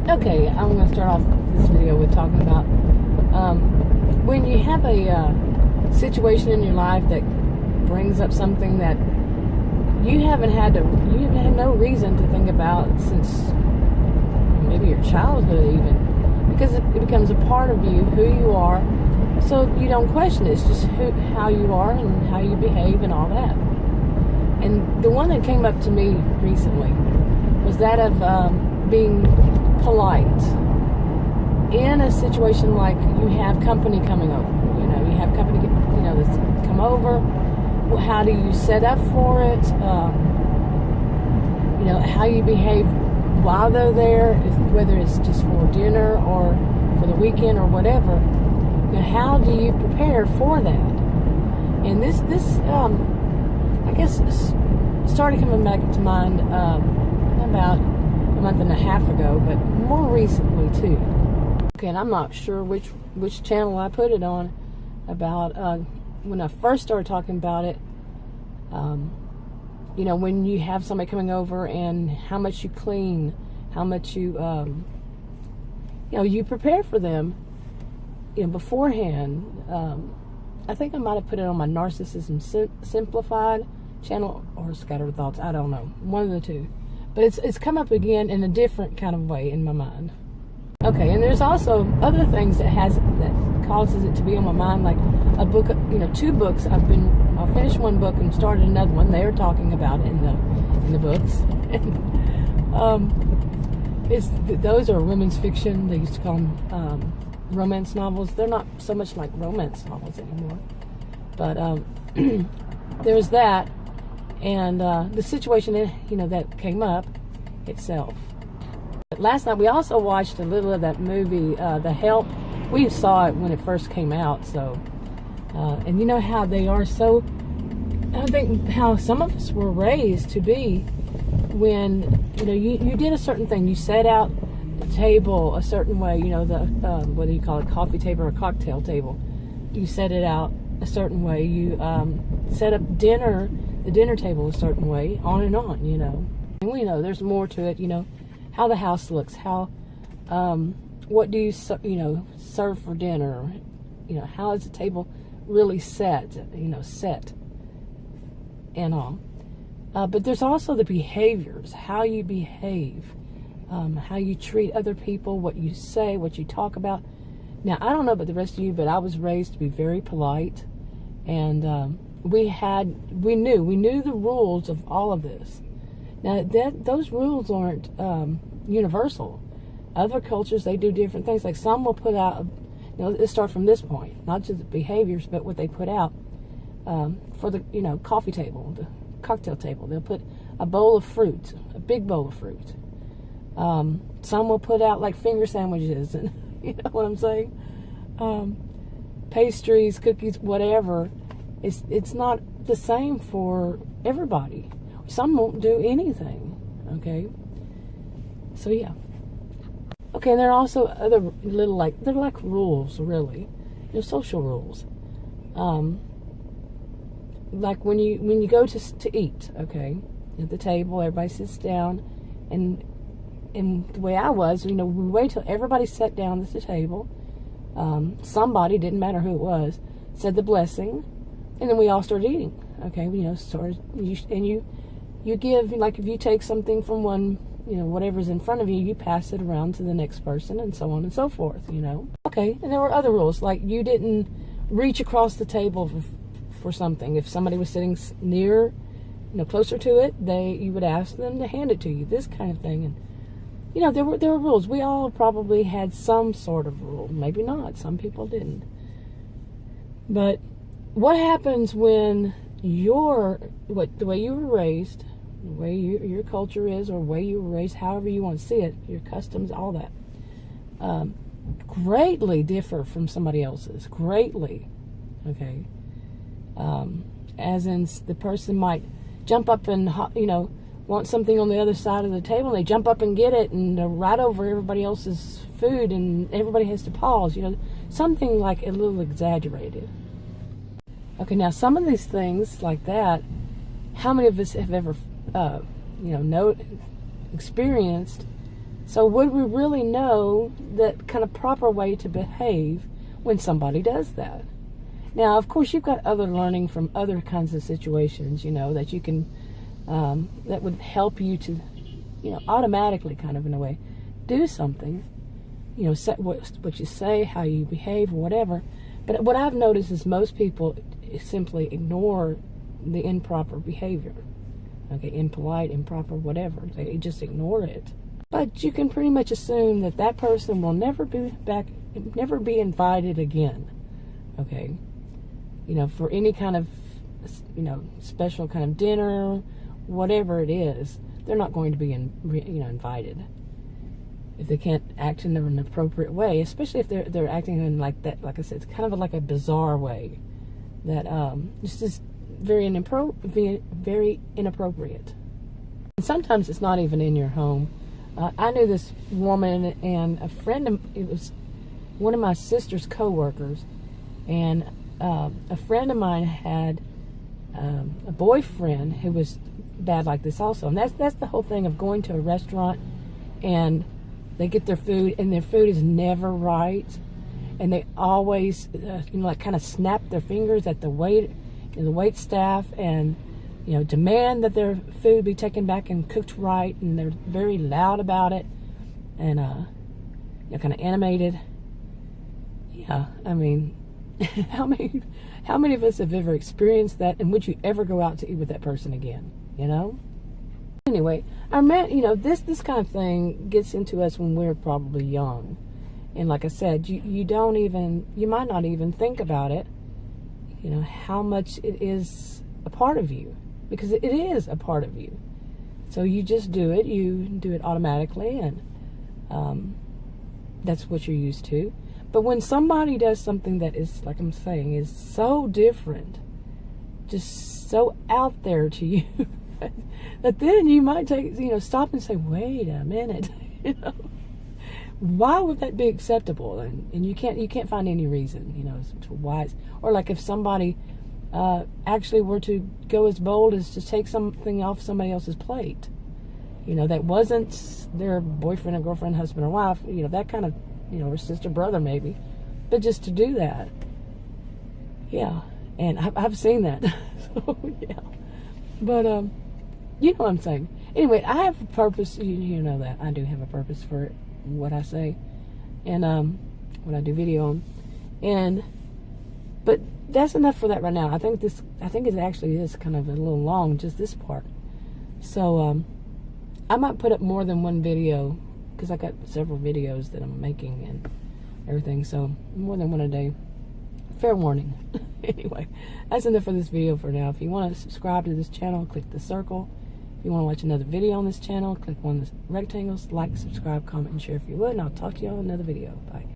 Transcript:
Okay, I'm going to start off this video with talking about when you have a situation in your life that brings up something that you haven't had no reason to think about since maybe your childhood even, because it becomes a part of you, who you are, so you don't question it. It's just how you are and how you behave and all that. And the one that came up to me recently was that of being polite in a situation like you have company coming over. You have company, that's come over. How do you set up for it? How you behave while they're there, whether it's just for dinner or for the weekend or whatever. How do you prepare for that? And this I guess started coming back to mind about a month and a half ago, but more recently too. Okay, and I'm not sure which channel I put it on about when I first started talking about it. When you have somebody coming over and how much you clean, how much you you prepare for them, beforehand. I think I might have put it on my Narcissism Simplified channel or Scattered Thoughts. I don't know, one of the two. But it's come up again in a different kind of way in my mind. Okay, and there's also other things that causes it to be on my mind, like a book, two books. I finished one book and started another one. They are talking about it in the books. Those are women's fiction. They used to call them romance novels. They're not so much like romance novels anymore. But there's that, and the situation that came up itself. But last night we also watched a little of that movie, The Help. We saw it when it first came out, so and you know how they are so. I think how some of us were raised to be when you did a certain thing. You set out the table a certain way. Whether you call it coffee table or cocktail table, you set it out a certain way. You set up the dinner table a certain way. On and on. And we know there's more to it. How the house looks, how what do you serve for dinner, how is the table really set, set and all. But there's also the behaviors, how you behave, how you treat other people, what you say, what you talk about. Now, I don't know about the rest of you, but I was raised to be very polite, and we knew the rules of all of this. Now, those rules aren't universal. Other cultures, they do different things. Like some will put out, let's start from this point, not just the behaviors, but what they put out for the, coffee table, the cocktail table. They'll put a bowl of fruit, a big bowl of fruit. Some will put out like finger sandwiches, and you know what I'm saying? Pastries, cookies, whatever. It's not the same for everybody. Some won't do anything, okay? So, yeah. Okay, and there are also other little, they're like rules, really. Social rules. Like when you go to eat, okay, at the table, everybody sits down, and the way I was, we wait till everybody sat down at the table. Somebody, didn't matter who it was, said the blessing, and then we all started eating, okay? You give, like if you take something from one, whatever's in front of you, you pass it around to the next person, and so on and so forth, Okay, and there were other rules, like you didn't reach across the table for something. If somebody was sitting near, closer to it, you would ask them to hand it to you, this kind of thing. And, there were rules. We all probably had some sort of rule. Maybe not. Some people didn't. But what happens when the way you were raised, the way your culture is, or the way you were raised, however you want to see it, your customs, all that, greatly differ from somebody else's. Greatly, okay? As in, the person might jump up and, want something on the other side of the table, and they jump up and get it, and they're right over everybody else's food, and everybody has to pause, something like a little exaggerated. Okay, now some of these things like that, how many of us have ever, experienced So would we really know that kind of proper way to behave when somebody does that? Now, of course, you've got other learning from other kinds of situations, that you can, that would help you to, automatically kind of in a way, do something, set what you say, how you behave, or whatever. But what I've noticed is most people simply ignore the improper behavior. Okay, impolite, improper, whatever. They just ignore it. But you can pretty much assume that that person will never be invited again. Okay, for any kind of, special kind of dinner, whatever it is, they're not going to be, invited if they can't act in an appropriate way, especially if they're acting in like that. Like I said, it's kind of like a bizarre way that it's just very inappropriate. And sometimes it's not even in your home. I knew this woman, and it was one of my sister's co-workers, and a friend of mine had a boyfriend who was bad like this also. And that's the whole thing of going to a restaurant and they get their food and their food is never right, and they always kind of snap their fingers at the wait staff and demand that their food be taken back and cooked right, and they're very loud about it and kind of animated. Yeah, I mean, how many of us have ever experienced that, and would you ever go out to eat with that person again? Anyway, this kind of thing gets into us when we're probably young, and like I said, you might not even think about it, how much it is a part of you, because it is a part of you. So you just do it. You do it automatically, and that's what you're used to. But when somebody does something that is, like I'm saying, is so different, just so out there to you, that then you might stop and say, wait a minute, why would that be acceptable? And you can't find any reason, as to why. Or like if somebody actually were to go as bold as to take something off somebody else's plate, that wasn't their boyfriend or girlfriend, husband or wife, that kind of, or sister, brother maybe, but just to do that. Yeah, and I've seen that. So yeah, but you know what I'm saying. Anyway, I have a purpose. You know that I do have a purpose for what I say, and what I do video on, but that's enough for that right now. I think it actually is kind of a little long, just this part. So I might put up more than one video, because I got several videos that I'm making and everything, so more than one a day. Fair warning. Anyway, that's enough for this video for now. If you want to subscribe to this channel, click the circle. If you want to watch another video on this channel, click one of the rectangles. Like, subscribe, comment, and share if you would, and I'll talk to you on another video. Bye.